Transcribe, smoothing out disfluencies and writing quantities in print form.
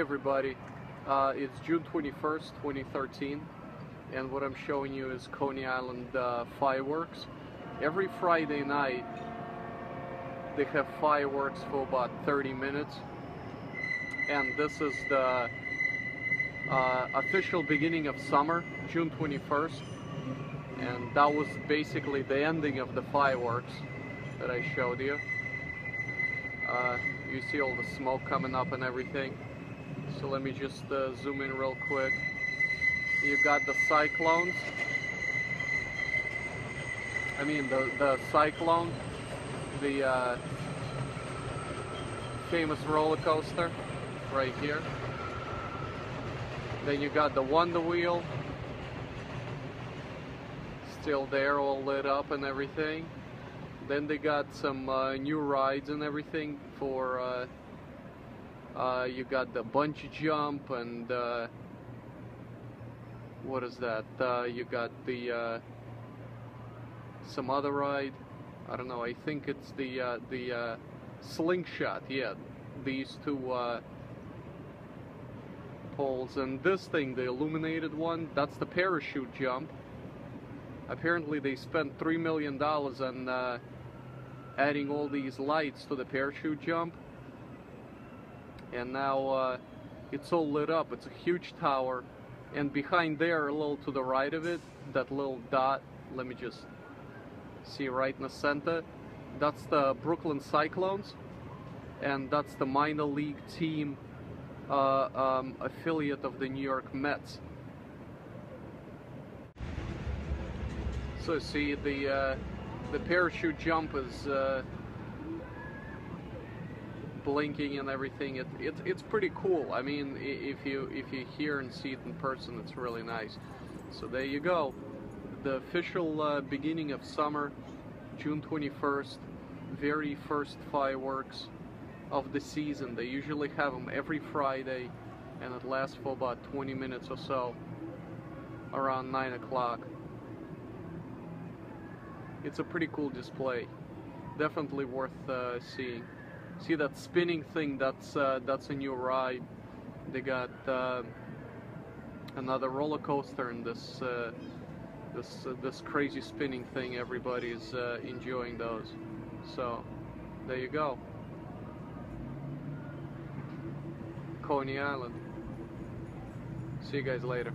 everybody, it's June 21st, 2013, and what I'm showing you is Coney Island fireworks. Every Friday night they have fireworks for about 30 minutes, and this is the official beginning of summer, June 21st, and that was basically the ending of the fireworks that I showed you. You see all the smoke coming up and everything. So let me just zoom in real quick. You got the cyclones. I mean the cyclone, the famous roller coaster right here. Then you got the Wonder Wheel, still there, all lit up and everything. Then they got some new rides and everything for you got the bungee jump and what is that? You got the some other ride. I don't know. I think it's the slingshot. Yeah, these two poles, and this thing, the illuminated one, that's the parachute jump. Apparently, they spent $3 million on adding all these lights to the parachute jump, and now it's all lit up. It's a huge tower, and behind there, a little to the right of it, that little dot, let me just see, right in the center, that's the Brooklyn Cyclones, and that's the minor league team affiliate of the New York Mets. So see, the parachute jump is blinking and everything. It's pretty cool. I mean, if you hear and see it in person, it's really nice. So there you go. The official beginning of summer, June 21st, very first fireworks of the season. They usually have them every Friday, and it lasts for about 20 minutes or so, around 9 o'clock. It's a pretty cool display, definitely worth seeing. See that spinning thing? That's a new ride. They got another roller coaster and this this crazy spinning thing. Everybody's enjoying those. So there you go, Coney Island. See you guys later.